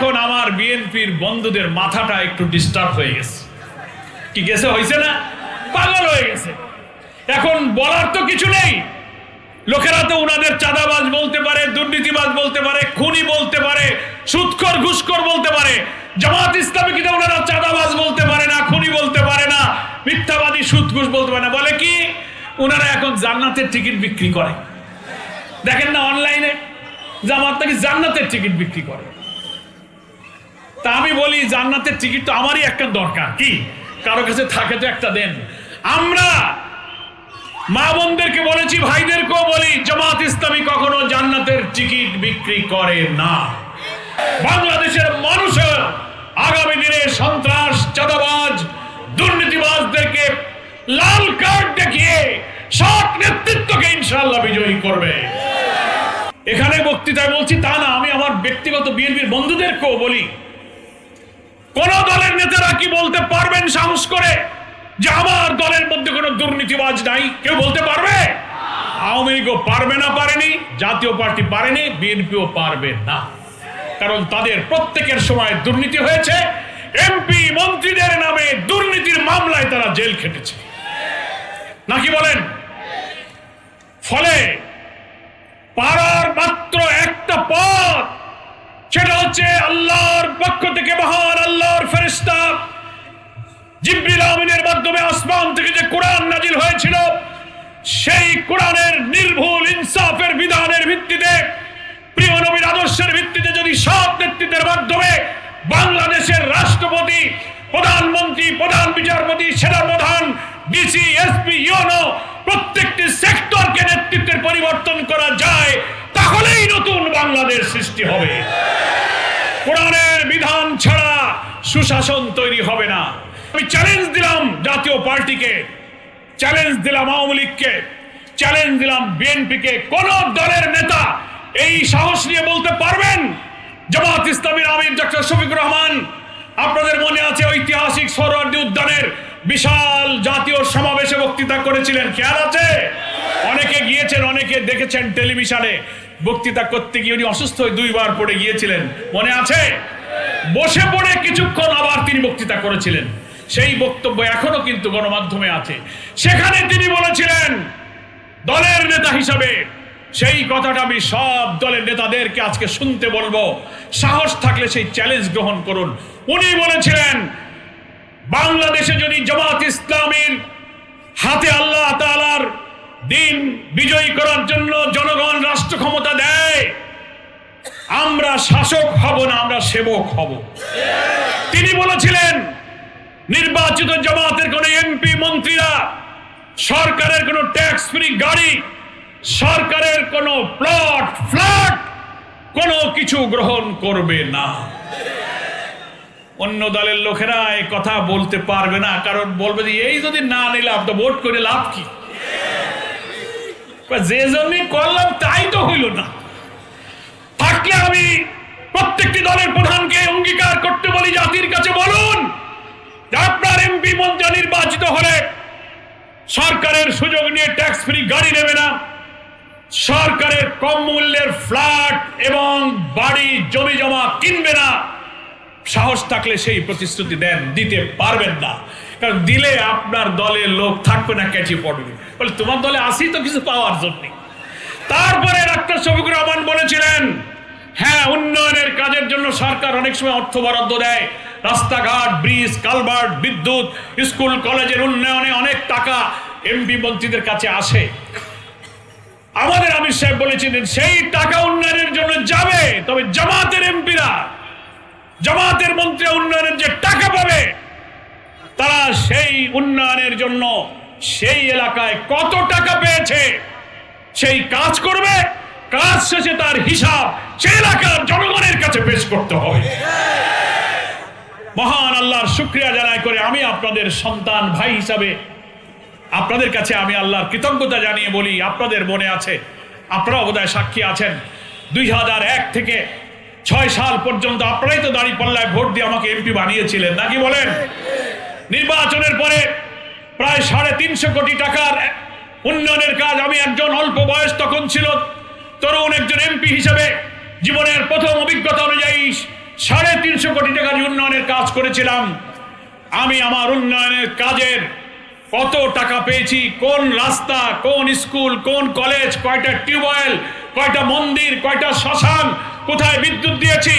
এখন আমার বিএনপির বন্ধুদের মাথাটা একটু ডিস্টার্ব হয়ে গেছে। কি গেছে, হয়েছে না? পাগল হয়ে গেছে। এখন বলার তো কিছু নেই। লোকেরা তো উনাদের চাঁদাবাজ বলতে পারে, দুর্নীতিবাজ বলতে পারে, খুনি বলতে পারে, সুদখোর ঘুষখোর বলতে পারে। জামাত ইসলামী কিন্তু ওনারা চাঁদাবাজ বলতে পারে না, খুনি বলতে পারে না, মিথ্যাবাদী সুদ ঘুষ বলতে পারে না। বলে কি, ওনারা এখন জান্নাতের টিকিট বিক্রি করে। দেখেন না অনলাইনে, জামাত নাকি জান্নাতের টিকিট বিক্রি করে। তা আমি বলি, জান্নাতের টিকিট তো আমারই একটা দরকার। কি কারো কাছে থাকে তো একটা দেন। আমরা মা বোনদেরকে বলেছি, ভাইদেরকেও বলি, জামাত ইসলামী কখনো জান্নাতের টিকিট বিক্রি করে না। বাংলাদেশের মানুষের আগামী দিনে সন্ত্রাস, চাঁদাবাজ, দুর্নীতিবাজদেরকে লাল কার্ড দেখিয়ে সৎ নেতৃত্বকে ইনশাআল্লাহ বিজয়ী করবে। এখানে বক্তৃতায় বলছি তা না, আমি আমার ব্যক্তিগত বিএনপির বন্ধুদেরকেও বলি, কোন দলের নেতারা কি বলতে পারবেন সাহস করে যে আমার দলের মধ্যে কোনো দুর্নীতিবাজ নাই? কেউ বলতে পারবে? আওয়ামী লীগও পারবে না, পারেনি। জাতীয় পার্টি পারেনি, বিএনপিও পারবে না। কারণ তাদের প্রত্যেকের সময় দুর্নীতি হয়েছে। এমপি মন্ত্রীদের নামে দুর্নীতির মামলায় তারা জেল খেটেছে, নাকি বলেন? ফলে পারার মাত্র একটা পথ, সেটা হচ্ছে আল্লাহর পক্ষ থেকে মহান আল্লাহর ফেরেশতা জিবরিল আমিনের মাধ্যমে আসমান থেকে যে কোরআন নাজিল হয়েছিল, সেই কোরআনের নির্ভুল ইনসাফের বিধানের ভিত্তিতে, প্রিয় নবীর আদর্শের ভিত্তিতে যদি সৎ নেতৃত্বের মাধ্যমে বাংলাদেশের রাষ্ট্রপতি, প্রধানমন্ত্রী, প্রধান বিচারপতি, সেনাপ্রধান, ডিসি, এসপি, ইউনো প্রত্যেকটি সেক্টরকে নেতৃত্বের পরিবর্তন করা যায়, তাহলেই নতুন বাংলাদেশ সৃষ্টি হবে। কোরআনের বিধান ছাড়া সুশাসন তৈরি হবে না। আমি চ্যালেঞ্জ দিলাম জাতীয় পার্টিকে, চ্যালেঞ্জ দিলাম আওয়ামী লীগকে, চ্যালেঞ্জ দিলাম বিএনপিকে। কোন দলের নেতা এই সাহস নিয়ে বলতে পারবেন জামাত ইসলামীর আমির ডক্টর শফিকুর রহমান, আপনাদের মনে আছে ঐতিহাসিক সোহরাওয়ার্দী উদ্যানের বিশাল জাতীয় সমাবেশে বক্তৃতা করেছিলেন, খেয়াল আছে? অনেকে গিয়েছেন, অনেকে দেখেছেন টেলিভিশনে। বক্তৃতা করতে গিয়ে উনি অসুস্থ হয়ে 2 বার পড়ে গিয়েছিলেন, মনে আছে? বসে পড়ে কিছুক্ষণ আবার তিনি বক্তৃতা করেছিলেন। সেই বক্তব্য এখনো কিন্তু গণমাধ্যমে আছে। সেখানে তিনি বলেছিলেন দলের নেতা হিসাবে, সেই কথাটা আমি সব দলের নেতাদেরকে আজকে শুনতে বলবো, সাহস থাকলে সেই চ্যালেঞ্জ গ্রহণ করুন। উনি বলেছিলেন, বাংলাদেশে যদি জামাত ইসলামীর হাতে আল্লাহ তাআলার দিন বিজয়ী করার জন্য জনগণ রাষ্ট্র ক্ষমতা দেয়, আমরা শাসক হব না, আমরা সেবক হব। তিনি বলেছিলেন, নির্বাচিত জামাতের কোন এমপি মন্ত্রীরা সরকারের কোন ট্যাক্স ফ্রি গাড়ি, সরকারের কোন প্লট, ফ্ল্যাট, কোনো কিছু গ্রহণ করবে না। অন্য দলের লোকেরা এই কথা বলতে পারবে না, কারণ বলবে যে এই যদি না নিলে আপনি ভোট করে লাভ কি? যে জন্যই করলাম তাই তো হইল না। থাকলে আমি প্রত্যেকটি দলের প্রধানকে অঙ্গীকার করতে বলি, জাতির কাছে বলুন আপনার এমপি মন্ত্রী নির্বাচিত হলে সরকারের সুযোগ নিয়ে ট্যাক্স ফ্রি গাড়ি নেবে না, সরকারের কম মূল্যের ফ্ল্যাট এবং বাড়ি জমি জমা কিনবে না। সাহস থাকলে সেই প্রতিশ্রুতি দেন, দিতে পারবেন না, কারণ দিলে আপনার দলের লোক থাকবে না, ক্যাচি পড়বে, বলে তোমার দলে আসি তো কিছু পাওয়ার জন্য। তারপরে ডাক্তার শফিকুর রহমান বলেছিলেন, হ্যাঁ, উন্নয়নের কাজের জন্য সরকার অনেক সময় অর্থ বরাদ্দ দেয়, রাস্তাঘাট, ব্রিজ, কালভার্ট, বিদ্যুৎ, স্কুল কলেজের উন্নয়নে অনেক টাকা এমপি মন্ত্রীদের কাছে আসে। আমাদের আমির সাহেব বলেছিলেন সেই টাকা উন্নয়নের জন্য যাবে, তবে জামাতের এমপিরা, জামাতের মন্ত্রী উন্নয়নের যে টাকা পাবে, তারা সেই উন্নয়নের জন্য সেই এলাকায় কত টাকা পেয়েছে সেই কাজ করবে, কাজ শেষে তার হিসাব সেই এলাকার জনগণের কাছে পেশ করতে হবে। মহান আল্লাহর শুকরিয়া জানাই করে আমি আপনাদের সন্তান ভাই হিসাবে আপনাদের কাছে আমি আল্লাহর কৃতজ্ঞতা জানিয়ে বলি, আপনাদের মনে আছে, আপনারা বোধহয় সাক্ষী আছেন, 2001 থেকে 6 সাল পর্যন্ত আপনারাই তো দাঁড়িপাল্লায় ভোট দিয়ে আমাকে এমপি বানিয়েছিলেন, নাকি বলেন? নির্বাচনের পরে প্রায় 350 কোটি টাকার উন্নয়নের কাজ আমি একজন অল্প বয়স তখন ছিল তরুণ একজন এমপি হিসেবে জীবনের প্রথম অভিজ্ঞতা অনুযায়ী 350 কোটি টাকার উন্নয়নের কাজ করেছিলাম। আমি আমার উন্নয়নের কাজের কত টাকা পেয়েছি, কোন রাস্তা, কোন স্কুল, কোন কলেজ, কয়টা টিউবওয়েল, কয়টা মন্দির, কয়টা শ্মশান, কোথায় বিদ্যুৎ দিয়েছি,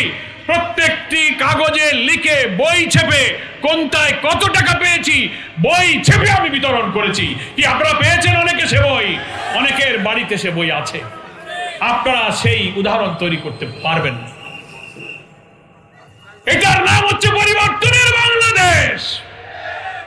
প্রত্যেকটি কাগজে লিখে বই ছেপে কোনটায় কত টাকা পেয়েছি বই ছেপে আমি বিতরণ করেছি। কি আপনারা পেয়েছেন? অনেকে সে বই, অনেকের বাড়িতে সে বই আছে। আপনারা সেই উদাহরণ তৈরি করতে পারবেন না। এটার নাম হচ্ছে পরিবর্তন।